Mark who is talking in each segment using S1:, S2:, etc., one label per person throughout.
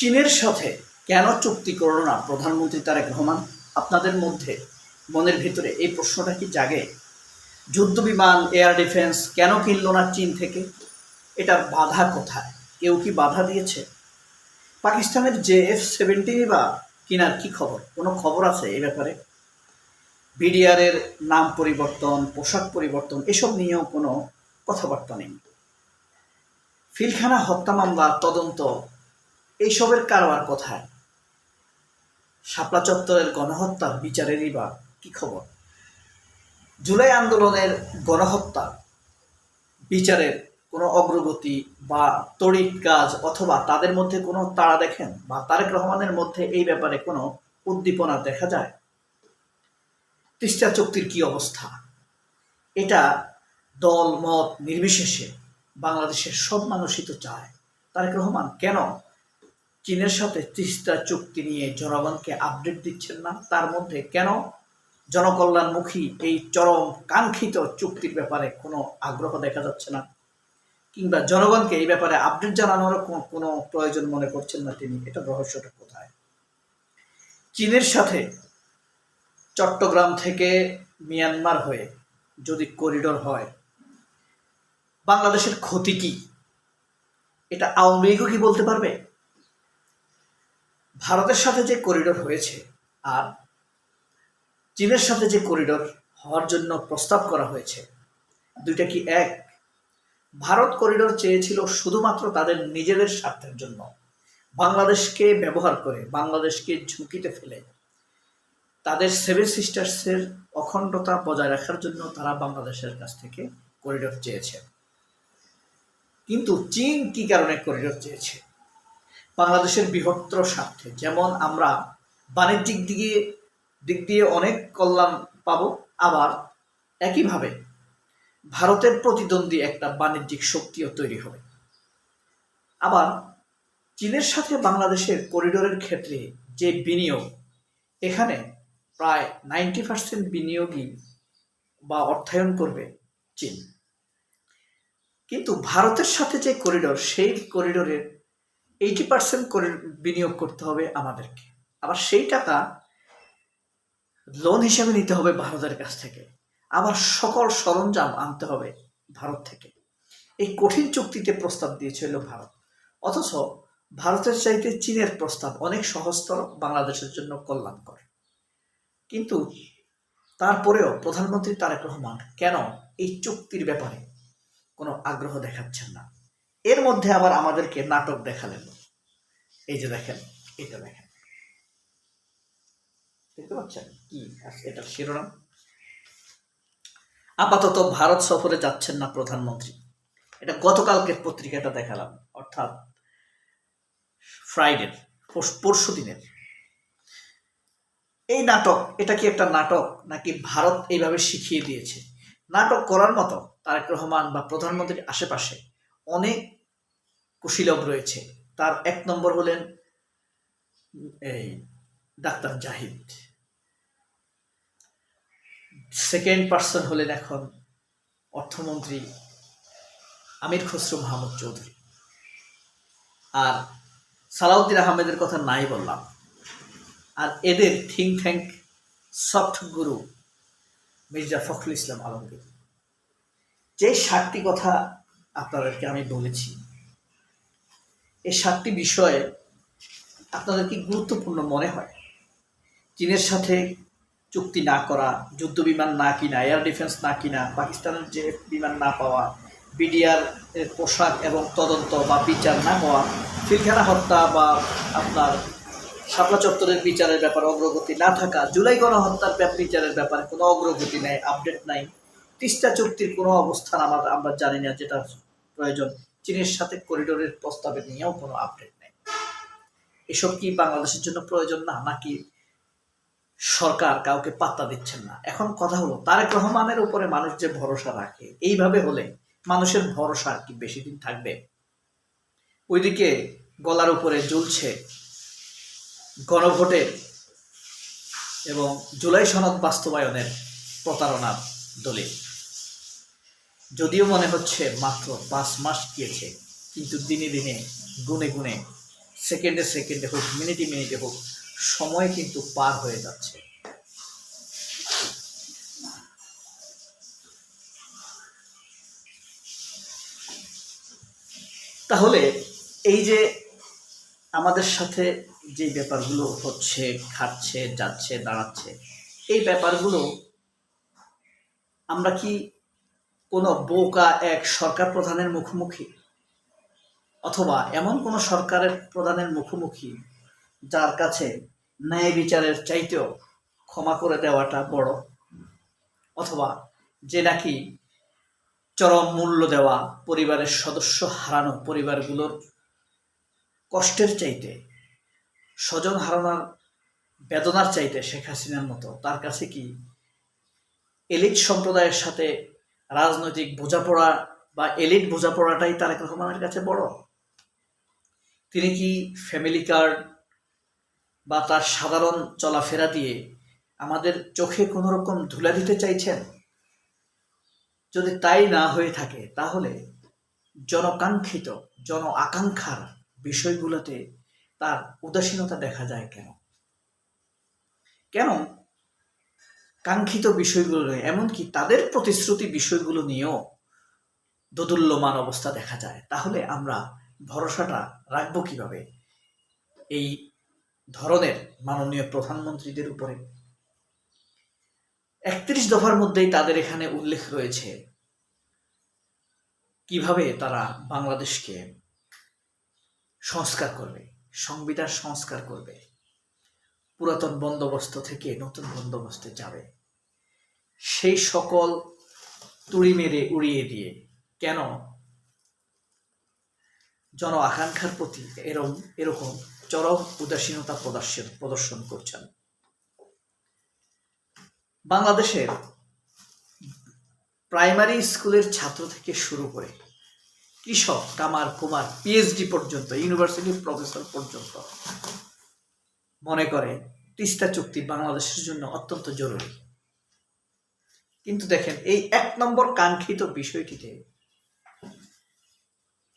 S1: চীনের সাথে কেন চুক্তি করল না প্রধানমন্ত্রী তারেক রহমান? আপনাদের মধ্যে মনের ভিতরে এই প্রশ্নটা কি জাগে? যুদ্ধ বিমান, এয়ার ডিফেন্স কেন কিনল না চীন থেকে? এটার বাধা কোথায়? কেউ কি বাধা দিয়েছে? পাকিস্তানের JF-17 বা কিনার কি খবর? কোনো খবর আছে এই ব্যাপারে? বিডিআরের নাম পরিবর্তন, পোশাক পরিবর্তন এসব নিয়েও কোনো কথাবার্তা নেই। পিলখানা হত্যা মামলা তদন্ত এইসবের কারবার কোথায়? শাপলা চত্বরের গণহত্যার বিচারেরই বা কি খবর? জুলাই আন্দোলনের গণহত্যা বিচারের কোনো অগ্রগতি বা তড়িৎ কাজ অথবা তাদের মধ্যে কোনো তাড়া দেখেন বা তারেক রহমানের মধ্যে এই ব্যাপারে কোনো উদ্দীপনা দেখা যায়? তিস্তা চুক্তির কি অবস্থা? এটা দল মত নির্বিশেষে বাংলাদেশের সব মানুষই তো চায়। তারেক রহমান কেন চীনের সাথে তিস্তা চুক্তি নিয়ে জনগণকে আপডেট দিচ্ছেন না? তার মধ্যে কেন জনকল্যাণমুখী এই চরম কাঙ্ক্ষিত চুক্তির ব্যাপারে কোনো আগ্রহ দেখা যাচ্ছে না, কিংবা জনগণকে এই ব্যাপারে আপডেট জানানোর কোনো প্রয়োজন মনে করছেন না তিনি? এটা রহস্যটা কোথায়? চীনের সাথে চট্টগ্রাম থেকে মিয়ানমার হয়ে যদি করিডোর হয়, বাংলাদেশের ক্ষতি কি? এটা আওয়ামী লীগও কি বলতে পারবে? ভারতের সাথে যে করিডোর হয়েছে আর চীনের সাথে যে করিডোর হওয়ার জন্য প্রস্তাব করা হয়েছে, দুইটা কি এক? ভারত করিডোর চেয়েছিল শুধুমাত্র তাদের নিজেদের স্বার্থের জন্য, বাংলাদেশকে ব্যবহার করে, বাংলাদেশকে ঝুঁকিতে ফেলে তাদের সেভেন সিস্টার্সের অখণ্ডতা বজায় রাখার জন্য তারা বাংলাদেশের কাছ থেকে করিডোর চেয়েছে। কিন্তু চীন কি কারণে করিডোর চেয়েছে? বাংলাদেশের বৃহত্তর স্বার্থে। যেমন আমরা বাণিজ্যিক দিক দিয়ে অনেক কল্যাণ পাবো, আবার একইভাবে ভারতের প্রতিদ্বন্দ্বী একটা বাণিজ্যিক শক্তিও তৈরি হবে। আবার চীনের সাথে বাংলাদেশের করিডোরের ক্ষেত্রে যে বিনিয়োগ, এখানে প্রায় 90% বিনিয়োগই বা অর্থায়ন করবে চীন। কিন্তু ভারতের সাথে যে করিডোর, সেই করিডোরের 80% করে বিনিয়োগ করতে হবে আমাদেরকে। আবার সেই টাকা লোন হিসেবে নিতে হবে ভারতের কাছ থেকে। আবার সকল সরঞ্জাম আনতে হবে ভারত থেকে। এই কঠিন চুক্তিতে প্রস্তাব দিয়েছিল ভারত, অথচ ভারতের চাইতে চীনের প্রস্তাব অনেক সহজতর, বাংলাদেশের জন্য কল্যাণকর। কিন্তু তারপরেও প্রধানমন্ত্রী তারেক রহমান কেন এই চুক্তির ব্যাপারে কোনো আগ্রহ দেখাচ্ছেন না? এর মধ্যে আবার আমাদেরকে নাটক দেখালেন। এই যে দেখেন, এটা দেখেন, দেখতে পাচ্ছেন কি এটার শিরোনাম? আপাতত ভারত সফরে যাচ্ছেন না প্রধানমন্ত্রী। এটা গতকালকের পত্রিকাটা দেখালাম, অর্থাৎ ফ্রাইডের, পরশু দিনের। এই নাটক, এটা কি একটা নাটক নাকি ভারত এইভাবে শিখিয়ে দিয়েছে? নাটক করার মতো তারেক রহমান বা প্রধানমন্ত্রীর আশেপাশে অনেক কুশীলব রয়েছে। তার এক নম্বর হলেন এই ডাক্তার জাহিদ, সেকেন্ড পার্সন হলেন এখন অর্থমন্ত্রী আমির খসরু মাহমুদ চৌধুরী, আর সালাউদ্দিন আহমেদের কথা নাই বললাম, আর এদের থিঙ্ক ট্যাঙ্ক সফট গুরু মির্জা ফখরুল ইসলাম আলমগীর। যে 7টি কথা আপনাদেরকে আমি বলেছি, এই 7টি বিষয়ে আপনাদের কি গুরুত্বপূর্ণ মনে হয়? চীনের সাথে চুক্তি না করা, যুদ্ধ বিমান না কিনা, এয়ার ডিফেন্স না কিনা, পাকিস্তানের যে বিমান না পাওয়া, বিডিআর এর পোশাক এবং তদন্ত বা বিচার না হওয়া, পিলখানা হত্যা বা আপনার শাপলা চত্বরের বিচারের ব্যাপারে অগ্রগতি না থাকা, জুলাই গণহত্যার বিচারের ব্যাপারে কোনো অগ্রগতি নেই, আপডেট নাই, তিস্তা চুক্তির কোনো অবস্থান আমরা জানি না যেটা প্রয়োজন, চীনের সাথে করিডোরের প্রস্তাবে নিয়েও কোনো আপডেট নেই। এসব কি বাংলাদেশের জন্য প্রয়োজন না, নাকি সরকার কাউকে পাত্তা দিচ্ছেন না? এখন কথা হলো, তারেক রহমানের উপরে মানুষ যে ভরসা রাখে, এইভাবে হলে মানুষের ভরসা কি বেশি দিন থাকবে? ওইদিকে গলার উপরে ঝুলছে গণভোটের এবং জুলাই সনদ বাস্তবায়নের প্রতারণার দলিল। যদিও মনে হচ্ছে মাত্র 5 মাস গিয়েছে, কিন্তু দিনে দিনে গুনে গুনে সেকেন্ডে সেকেন্ডে হোক, মিনিটে মিনিটে হোক, সময় কিন্তু পার হয়ে যাচ্ছে। তাহলে এই যে আমাদের সাথে যে ব্যাপারগুলো হচ্ছে, খাচ্ছে, যাচ্ছে, দাঁড়াচ্ছে, এই ব্যাপারগুলো আমরা কি কোনো বোকা এক সরকার প্রধানের মুখোমুখি, অথবা এমন কোনো সরকারের প্রধানের মুখোমুখি যার কাছে ন্যায় বিচারের চাইতেও ক্ষমা করে দেওয়াটা বড়, অথবা যে নাকি চরম মূল্য দেওয়া, পরিবারের সদস্য হারানো পরিবারগুলোর কষ্টের চাইতে, স্বজন হারানোর বেদনার চাইতে শেখ হাসিনার মতো তার কাছে কি এলিট সম্প্রদায়ের সাথে রাজনৈতিক বোঝাপড়া বা এলিট বোঝাপড়াটাই তারেক রহমানের কাছে বড়? তিনি কি ফ্যামিলি কার্ড বা তার সাধারণ চলাফেরা দিয়ে আমাদের চোখে কোনো রকম ধুলা দিতে চাইছেন? যদি তাই না হয়ে থাকে, তাহলে জনকাঙ্ক্ষিত, জন আকাঙ্ক্ষার বিষয়গুলোতে তার উদাসীনতা দেখা যায় কেন? কেন কাঙ্ক্ষিত বিষয়গুলো নিয়ে, এমনকি তাদের প্রতিশ্রুতি বিষয়গুলো নিয়েও দোদুল্যমান অবস্থা দেখা যায়? তাহলে আমরা ভরসাটা রাখবো কিভাবে এই ধরনের মাননীয় প্রধানমন্ত্রীদের উপরে? 31 দফার মধ্যেই তাদের এখানে উল্লেখ রয়েছে কিভাবে তারা বাংলাদেশকে সংস্কার করবে, সংবিধান সংস্কার করবে, পুরাতন বন্দোবস্ত থেকে নতুন বন্দোবস্তে যাবে। সেই সকল তুড়ি মেরে উড়িয়ে দিয়ে কেন জন আকাঙ্ক্ষার প্রতি এরকম চরম উদাসীনতা প্রদর্শন করছেন? বাংলাদেশের প্রাইমারি স্কুলের ছাত্র থেকে শুরু করে কৃষক, কামার, কুমার, পিএইচডি পর্যন্ত, ইউনিভার্সিটির প্রফেসর পর্যন্ত মনে করে তিস্তা চুক্তি বাংলাদেশের জন্য অত্যন্ত জরুরি। কিন্তু দেখেন, এই 1 নম্বর কাঙ্ক্ষিত বিষয়টিতে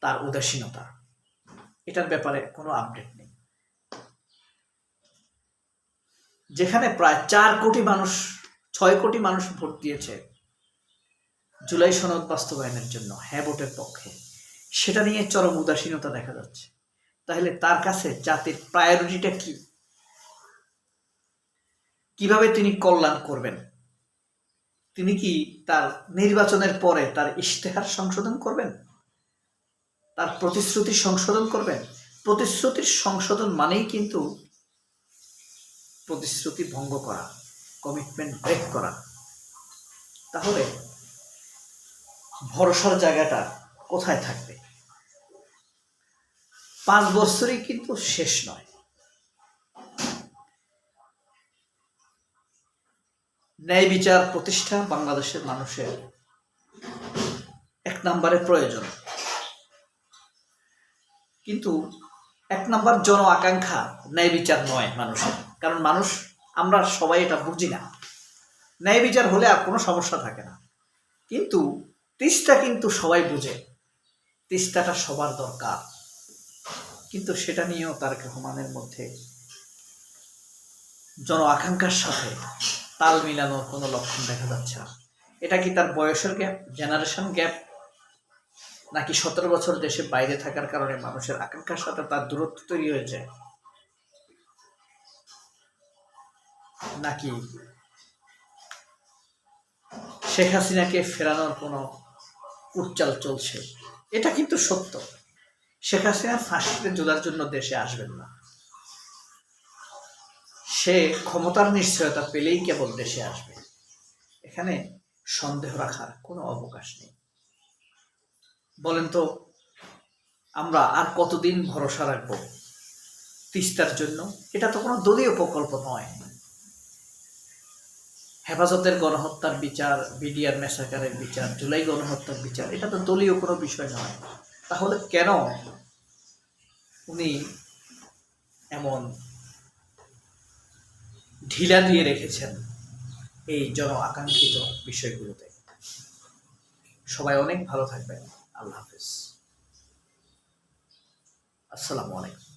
S1: তার উদাসীনতা, এটার ব্যাপারে কোনো আপডেট নেই। যেখানে প্রায় 4 কোটি মানুষ, 6 কোটি মানুষ ভোট দিয়েছে জুলাই সনদ বাস্তবায়নের জন্য, হ্যাঁ ভোটের পক্ষে, সেটা নিয়ে চরম উদাসীনতা দেখা যাচ্ছে। তাহলে তার কাছে জাতির প্রায়োরিটিটা কি? কিভাবে তিনি কল্যাণ করবেন? তিনি কি তার নির্বাচনের পরে তার ইশতেহার সংশোধন করবেন? তার প্রতিশ্রুতি সংশোধন করবেন? প্রতিশ্রুতির সংশোধন মানেই কিন্তু প্রতিশ্রুতি ভঙ্গ করা, কমিটমেন্ট ব্রেক করা। তাহলে ভরসার জায়গাটা কোথায় থাকবে? 5 বছরই কিন্তু শেষ নয়। ন্যায় বিচার প্রতিষ্ঠা বাংলাদেশের মানুষের 1 নম্বরে প্রয়োজন। কিন্তু 1 নম্বর জন আকাঙ্ক্ষা ন্যায় বিচার নয় মানুষের। কারণ মানুষ, আমরা সবাই এটা বুঝি না। ন্যায় বিচার হলে আর কোনো সমস্যা থাকে না। কিন্তু তিস্তা কিন্তু সবাই বুঝে, তিস্তাটা সবার দরকার। কিন্তু সেটা নিয়েও তারেক রহমানের মধ্যে জন আকাঙ্ক্ষার সাথে তাল মিলানোর কোনো লক্ষণ দেখা যাচ্ছে না। এটা কি তার বয়সের গ্যাপ, জেনারেশন গ্যাপ, নাকি 17 বছর দেশে বাইরে থাকার কারণে মানুষের আকাঙ্ক্ষার সাথে তার দূরত্ব তৈরি হয়েছে, নাকি শেখ হাসিনাকে ফেরানোর কোনো কুটচাল চলছে? এটা কিন্তু সত্য, শেখ হাসিনা ফাঁসিতে ঝোলার জন্য দেশে আসবেন না। সে ক্ষমতার নিশ্চয়তা পেলেই কেবল দেশে আসবে। এখানে সন্দেহ রাখার কোনো অবকাশ নেই। বলেন তো, আমরা আর কতদিন ভরসা রাখবো তিস্তার জন্য? এটা তো কোনো দলীয় প্রকল্প নয়। হেফাজতের গণহত্যার বিচার, বিডিআর ম্যাসাকারের বিচার, জুলাই গণহত্যার বিচার, এটা তো দলীয় কোনো বিষয় নয়। তাহলে কেন উনি এমন ঢিলা দিয়ে রেখেছেন এই জন আকাঙ্ক্ষিত বিষয়গুলোতে? সবাই অনেক ভালো থাকবেন। আল্লাহ হাফেজ। আসসালামু আলাইকুম।